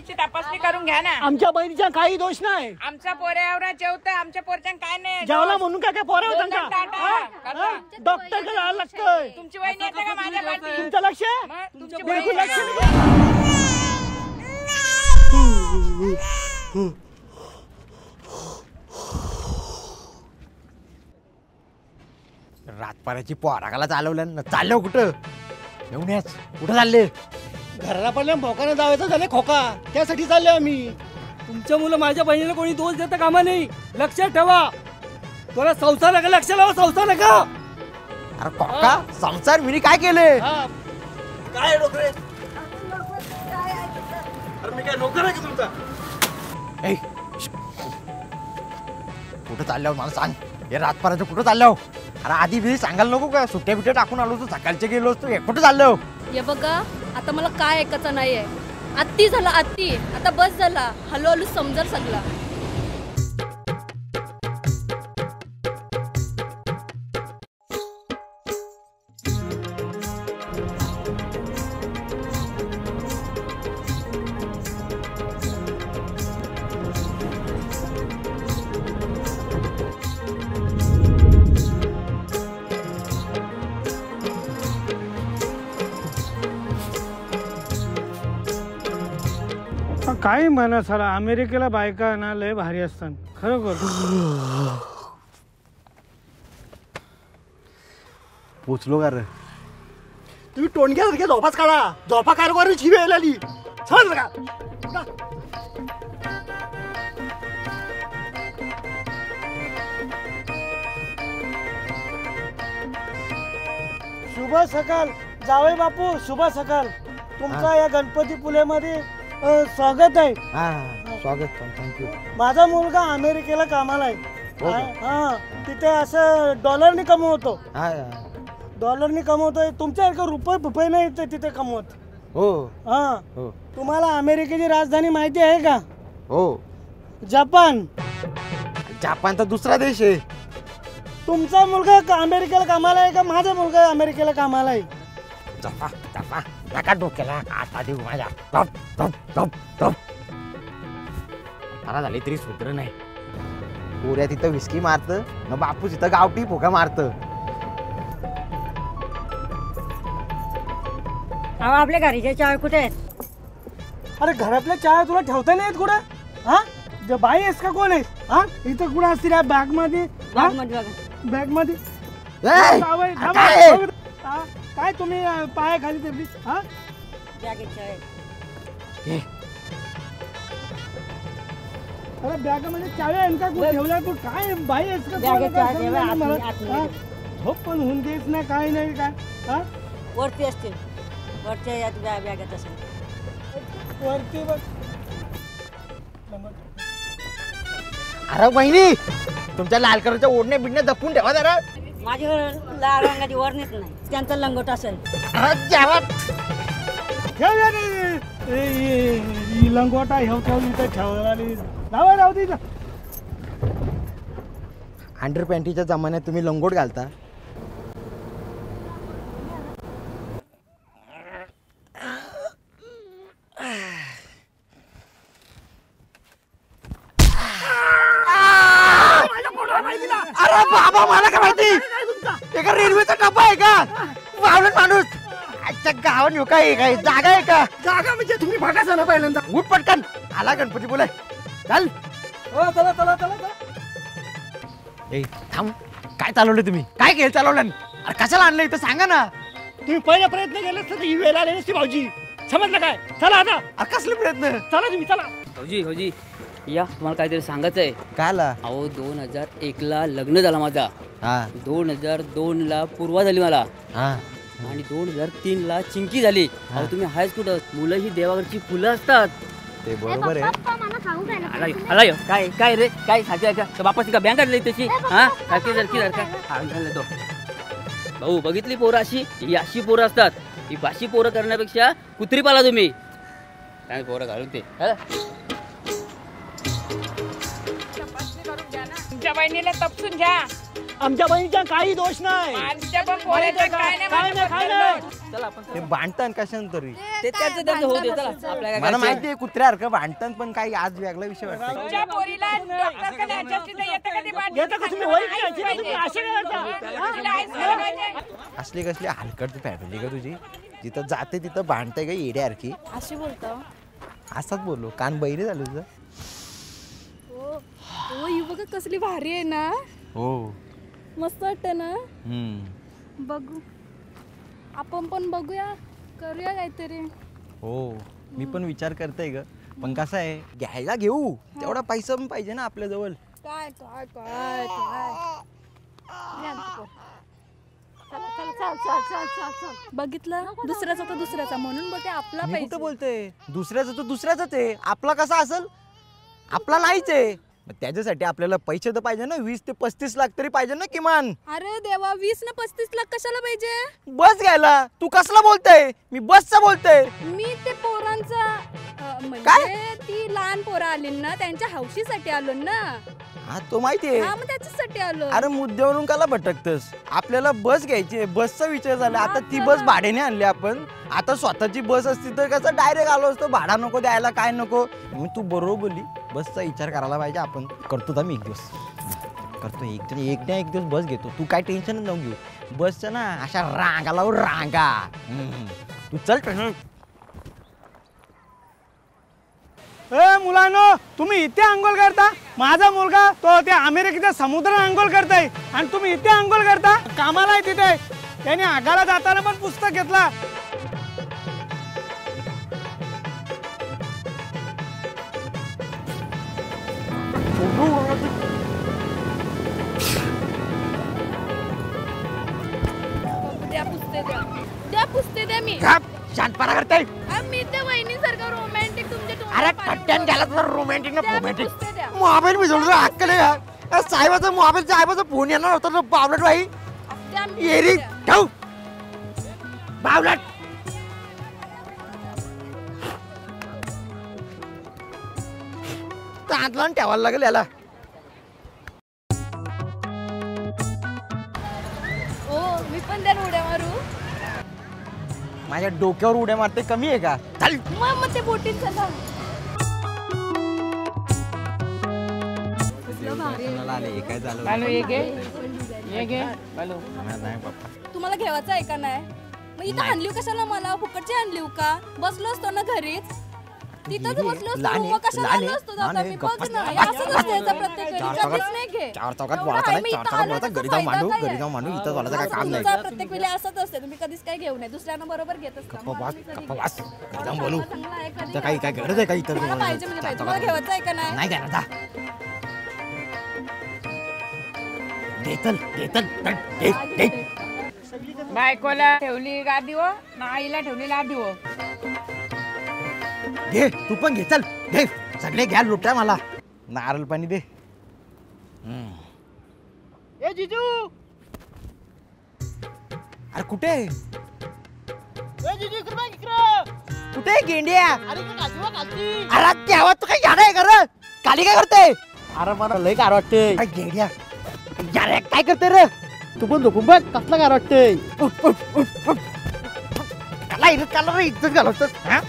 बहिणीची तपासणी करून घ्या ना. आमच्या बहिणीचा काही दोष नाही. आमच्या पोऱ्यावर जेवतं, आमच्या पोरच्यान काय नाही जेवला म्हणून काय पोरं होतं का? डॉक्टर कडे जायला लागतंय. तुमची वहिनी येते का माझ्या पाठी? तुमचं लक्ष तुमची बिलकुल वहिनी लक्ष रातपाऱ्याची पोरागाला चालवलं ना. चाललो कुठं येऊन याच कुठं चालले? घराला पडल्या भोकाने जावायचं झालं खोका, त्यासाठी चालले आम्ही. तुमच्या मुलं माझ्या बहिणीला कोणी दोष देता कामा नाही. लक्षात ठेवा, तुला संसार नका, लक्ष लावा संसार नका. अरे कोका संसार मी काय केले? काय नोकरे? अरे मी काय नोकर आहे का तुमचा? ए, कुठं चालल्यावर मला सांग. हे रातपाऱ्याचं कुठं चाललो? अरे आधी बी सांगायला नको का? सुट्ट्या बिट्या टाकून आलो होतो, सकाळचे गेलो असतो. हे कुठं चाललो? हे बघा, आता मला काय ऐकायचं नाहीये. आत्ती झाला आत्ती, आता बस झाला. हळूहळू समजल सगळा. काय म्हणा सर, अमेरिकेला बायका ना लय भारी असतात खरोखर. पोचलो का रे? तुम्ही टोणक्यासारखे झोपाच काढा. झोपा कारभार शिवे आली समज का? शुभ सकाळ जावई बापू, शुभ सकाळ. तुमचा या गणपती पुलेमध्ये स्वागत आहे. स्वागत, थँक्यू. माझा मुलगा अमेरिकेला कामाला आहे. हा, तिथे असं डॉलरनी कमवतो. डॉलरनी कमवतोय. तुमच्यासारखं रुपये नाही तिथे कमवत. हो हा, हो तुम्हाला अमेरिकेची राजधानी माहिती आहे का? हो. जपान. जपान तर दुसरा देश आहे. तुमचा मुलगा अमेरिकेला कामाला आहे का माझा मुलगा अमेरिकेला कामाला आहे? जपा जपा नका डोक्याला आता देऊ माझ्या. टप टप टप टप. मला झाली तरी सूत्र नाही. पोऱ्या तिथं विस्की मारतं न बापू तिथं गावठी फुका मारतं. आपल्या घरीच्या चाय कुठे आहेत? अरे घरातल्या चहा तुला ठेवता नाही येत कुठं? हा, बाई आहेस का कोण आहेस? हा, इथं कुठं असतील या बॅग मध्ये? बॅग मध्ये काय तुम्ही पाया खाली तेवढी? हा, अरे बॅगामध्ये चावी आहे का? कुठे ठेवल्या? तू काय बाई आहेस का? झोप पण होऊन देत नाही, काय नाही काय. हा, वरती असतील, वरच्या यात बॅगेत असेल. वरती बघ. अरे बहिणी, तुमच्या लाल कलरच्या ओढणे बिडणे जपून ठेवा जरा. माझ्याकडे लाल रंगाची वरणीच नाही, त्यांचा लंगोट असेल. लंगोटा राहू दे. अंडर पॅन्टीच्या जमान्यात तुम्ही लंगोट घालता? अरे बाबा, मला काय माहिती? एका रेल्वेचा डब्बा आहे का? वावलट माणूस. आजच्या गावात येऊ काय काय जागा आहे का? जागा म्हणजे तुम्ही भागाचा ना पहिल्यांदा. उठ पटकन, आला गणपती बोलाय. चल. चला चला चला. ए थांब, काय चालवलं तुम्ही? काय खेळ चालवलं? अरे कशाला आणलं इथं सांगा ना. तुम्ही पहिला प्रयत्न केला तर ही वेळ आली नसती भाऊजी. समजलं काय? चला आता. अरे कसले प्रयत्न? चला तुम्ही चला. भाऊजी या, तुम्हाला काहीतरी सांगायचं आहे. कायला? अहो 2001ला लग्न झाला माझा. हा 2002ला पूर्वा झाली मला. हा आणि 2003ला चिंकी झाली. अहो तुम्ही हायच कुठं? मुलं ही देवाकडची फुलं असतात. ते बरोबर आहे. आला काय काय रे, काय सारखी का बापाची का बँक काढली तशी? हा सारखी सारखी सारखं. भाऊ बघितली पोरं अशी? ही अशी पोरं असतात. ही बाशी पोरं करण्यापेक्षा कुत्री पाला तुम्ही. काय पोरं घालून ते तपासणी करून घ्या ना. तुमच्या बहिणीला तपसून घ्या. आमच्या बहिणीचा काही दोष नाही. आमच्या पण पोराचं काय नाही, काय नाही, काय नाही. चला आपण ते भांडतन कशान तरी ते त्यांचं होऊ दे चला आपल्याला काय मला करायचंय? माहितीये कुत्र्यासारखं भांडतन पण काही आज वेगळा विषय वाटतो. तुमच्या पोरीला डॉक्टरकडे न्यायचं असली तर येतं कधी बाटली? येतं का तुम्ही? वय किती आहे? तुम्ही असे काय करता? तिला आईस झालं पाहिजे. असली कसली हलकट फॅमिली का तुझी, जिथं जाते तिथं भांडते का येड्यासारखी. अशी बोलतो असाच बोललो, कान बहिरे झाले तुझं. हो ही बघा कसली भारी आहे ना, हो मस्त वाटतं ना. बघू आपण पण बघूया, करूया काहीतरी. हो मी पण विचार करते ग, पण कसं आहे घ्यायला घेऊ तेवढा पैसा पण पाहिजे ना आपल्या जवळ. काय काय काय काय बघितलं दुसऱ्याचा तर दुसऱ्याचा म्हणून बघे आपला मी पाहिजे. कुठं बोलतोय दुसऱ्याचं तर दुसऱ्याच आहे, आपला कसा असेल आपला नाहीच आहे. मग त्याच्यासाठी आपल्याला पैसे तर पाहिजे ना, 20 ते 35 लाख तरी पाहिजे ना किमान. अरे देवा 20 ना 35 लाख कशाला पाहिजे? बस घ्यायला. तू कसला बोलतोय? मी बसचा बोलतोय. मी ते पोरांचा म्हणजे ती लहान पोरं आली ना त्यांच्या हौशीसाठी आलो ना. हा तो माहितीये. हा मग त्याच्यासाठी आलो. अरे मुद्द्यावरून काला भटकतस? आपल्याला बस घ्यायची आहे, बसचा विचार झाला. आता ती बस भाड्याने आणली आपण. आता स्वतःची बस असती तर कसं डायरेक्ट आलो असतो, भाडा नको द्यायला काय नको. मी तू बरोबर बोलली, बसचा विचार करायला पाहिजे आपण. करतो मी एक दिवस करतो, एक ना एक दिवस बस घेतो. तू काय टेन्शन नको घेऊ. बसचं ना अशा रांगा लावून रांगा. तू चल ट्रेन. ए मुलांनो, तुम्ही इथे आंघोळ करता? माझा मुलगा तो त्या अमेरिकेच्या समुद्रात आंघोळ करताय आणि तुम्ही इथे आंघोळ करता? कामाला आहे तिथे. त्याने आगाला जाताना पण पुस्तक घेतला. द्या पुसते द्या, द्या पुसते द्या. मी शांतपणा करते. मी त्या वहिनीसारखं रोमॅन्टिक तुमच्या अरे तोंडात पाणी कट्ट्यान बोलते. गेला तर रोमॅन्टिक ना द्या, मी रोमॅन्टिक. पुसते द्या. मोबाईल मी जोडतो हक्क नाही यार. साहेबाचा मोबाईल साहेबाचा फोन येणार होता ना बावलट बाई. द्या, मी येरी पुसते द्या. ठेव बावलट. हात लावून ठेवायला लागेल याला. हो मी पण त्या उड्या मारू. माझ्या डोक्यावर उड्या मारते कमी आहे का? चल मग ते बोटीत चला. काय झालं बालू ये घे, ये घे बालू. नाही बाप्पा. तुम्हाला घेवायचं आहे का नाही? मग इथं आणलीव कशाला? मला फुकटची आणलीव का? बसलो असतो ना घरीच, तिथंच बसलो असतो. लहान आहे, मग कशाला लहान आलो आहे, असतो? लहान जाता आहे, मी गप्पा. बघ ना, हे असंच असतं याचं प्रत्येक वेळी. चार कधीच नाही घे. चौकात एवढं बोलायचं आहे, नाही, मी चार इथं चौकात आलो बोलायचं. त्याचा घरी जाऊन फायदा मांडू, काय घरी जाऊन मांडू. इथं बोलायचं काय काम नाही. तुमचा प्रत्येक वेळी असंच असते, तुम्ही कधीच काय घेऊ नये. दुसऱ्यांना बरोबर घेत असता. गप्पा मला वास, मी कधी गप्पा घेत वास. नाही. घरी जाऊन बोलू. चांगला आहे, कधी तर काही काय गरज आहे का इथं? मला पाहिजे म्हणजे पाहिजे. तुम्हाला घेवायचं आहे का नाही? नाही घ्या जा. घे चल, घे चल, घे, घे. बायकोला ठेवली गादी हो ना, आईला ठेवली लादी हो. घे तू पण घे चल, घे सगळे घ्या. लुट्या मला नारळ पाणी दे. ए जिजू, अरे कुठे ए जिजू इकडे बघ, इकडे. कुठे गेंड्या? अरे इकडे काजूला काजू. अरे तेव्हा तू काही गाणं आहे कर काली काय करते? अरे मला लय कार वाटते. गेंड्या यार काय करते रे? तू पण झोपून बघ, कसला काय वाटतंय? काला इज्जत काला रे, इज्जत घालवतोस हा?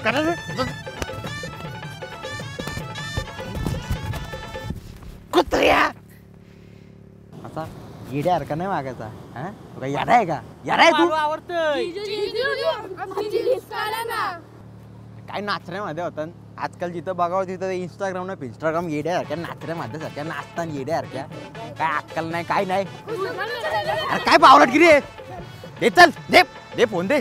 काला रे कुत्र्या. असा येड्यासारखा नाही मागायचा. हा तुला याड आहे का? याड आहे तू? आवडतंय. काय नाचण्यामध्ये होतं आजकाल जिथं बघावं तिथं इंस्टाग्राम येड्यासारख्या नाचण्यामध्ये सारख्या नाचताना येड्यासारख्या. काय अक्कल नाही काय नाही. अरे काय बावलटगिरी आहे? दे चल, दे दे फोन दे.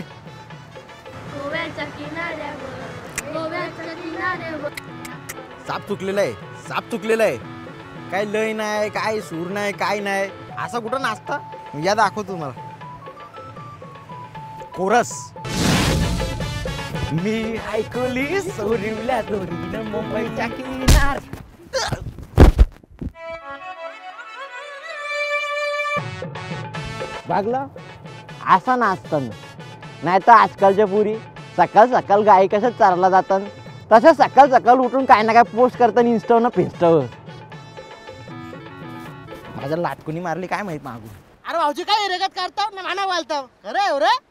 साप चुकलेला आहे, साप चुकलेला आहे. काय लय नाही, काय सूर नाही, काय नाही. असं कुठं नाचता? या दाखवतो तुम्हाला कोरस. मी ऐकली सोरिवल्या दोरीनं मुंबईच्या किनार. बघला असा नाचताना. नाही तर आजकालच्या पुरी सकाळ सकाळ गाई कशा चारला जातात तशा सकाळ सकाळ उठून काय ना काय पोस्ट करताना इंस्टावर पिंस्टावर. माझ्या लाटकुनी मारली काय माहित मागून. अरे भाऊजी काय रेगत करता ना माना बोलता अरे एवढं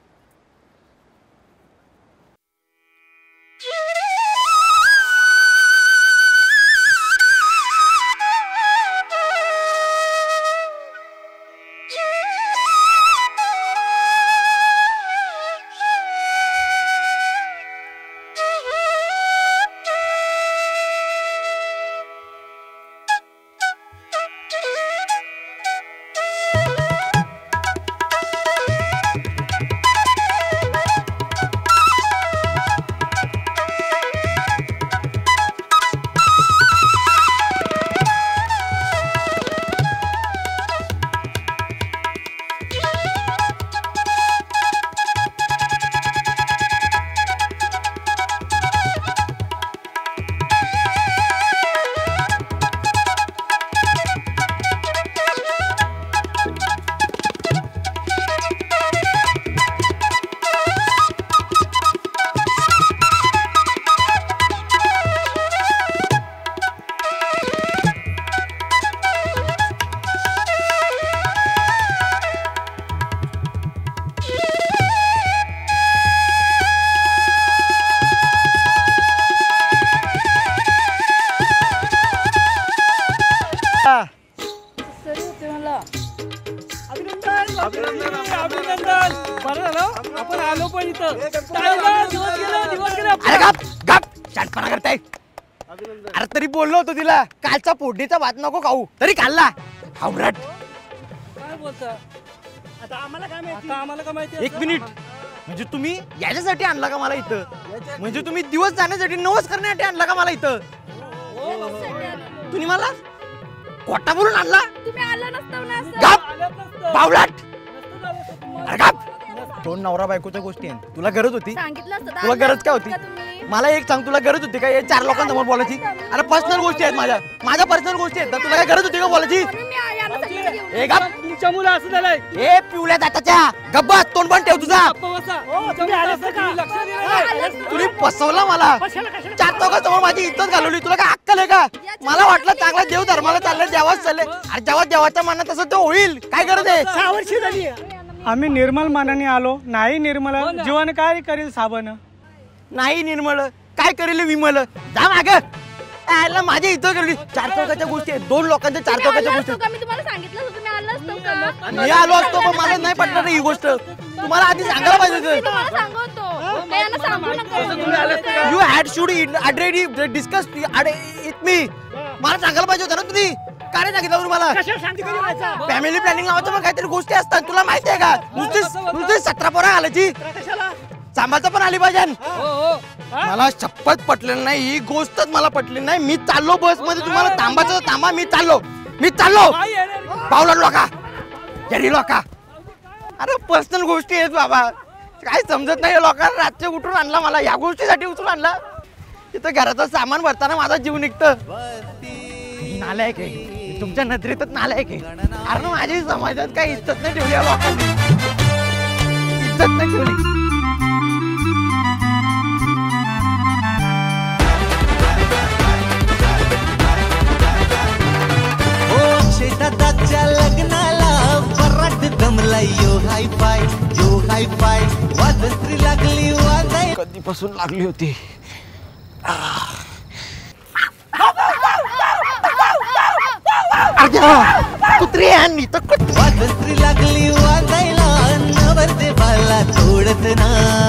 अभिनंदन बरं झालं आपण आलो पण इथं अरे गप गप शांतपणा करताय. अरे तरी बोललो होतो तिला कालचा फोडणीचा भात नको खाऊ तरी खाल्ला. हावरट काय बोलता आता आम्हाला काय माहिती. एक मिनिट म्हणजे तुम्ही याच्यासाठी आणला का मला इथं? म्हणजे तुम्ही दिवस जाण्यासाठी नवस करण्यासाठी आणला का मला इथं? तुम्ही मला कोटा बोलून आणला? तुम्ही आला नसता ना असं. गप बावळट. अरे गप. दोन नवरा बायकोच्या गोष्टी आहेत. तुला गरज होती? सांगितलं असतं तुला गरज काय होती? मला एक सांग तुला गरज होती का हे चार लोकांसमोर बोलायची? अरे पर्सनल गोष्टी आहेत माझ्या पर्सनल गोष्टी आहेत. तुला काय गरज होती का बोलायची? ए गप. तुमच्या मुलं असं झालंय. ए पिवल्या दाताच्या गब्बा तोंड पण ठेव तुझा. तुम्ही फसवला मला. चार चौघांसमोर माझी इज्जत घालवली. तुला काय अक्कल आहे का? मला वाटलं चांगला देव धर्माला चाललंय देवाच चाललंय. अरे जेव्हा देवाच्या मनात तसं तो होईल. काय गरज आहे? 6 वर्षी झाली. आम्ही निर्मल मानाने आलो. नाही निर्मल जीवन काय करील साबण. नाही निर्मळ काय करेल विमल. जा माग. आयला माझ्या इथं करली. चार चौकाच्या गोष्टी आहेत. दोन लोकांच्या चार चौकाच्या गोष्टी. मी तुम्हाला सांगितलं होतं तुम्ही आला असतो का? मी आलो असतो पण मला नाही पटणार ही गोष्ट. तुम्हाला आधी सांगायला पाहिजे होतं. तुम्हाला सांगतो ते यांना सांगू नका. You had should already discuss it me. मला सांगायला पाहिजे होतं ना तुम्ही. काय नाही सांगितलं तुम्हाला? फॅमिली प्लॅनिंग नावाच्या पण काहीतरी गोष्टी असतात. तुला माहिती आहे का? नुसती 17 पोरं घालायची. सांभाळता पण आली पाहिजे. मला शपथ पटलेलं नाही ही गोष्टच मला पटली नाही. मी चाललो बस मध्ये. तुम्हाला थांबायचं थांबा. मी चाललो पावलं लोका जरी लोका. अरे पर्सनल गोष्टी आहेत बाबा. काय समजत नाही लोकांना. रात्री उठून आणला मला या गोष्टीसाठी उचलून आणला. तिथं घराचं सामान भरताना माझा जीव निघतं. नालायक आहे तुमच्या नजरेतच नालायक आहे. अरे माझी समाजात काही इज्जत नाही ठेवली लोकांनी. इज्जत नाही ठेवली. शेताच्या लग्नाला पराठ दमला यो हाय फाय वाजंत्री लागली वाजाय. कधीपासून लागली होती. कुत्री वाजंत्री लागली वाजायला नवरदेवाला तोडत ना.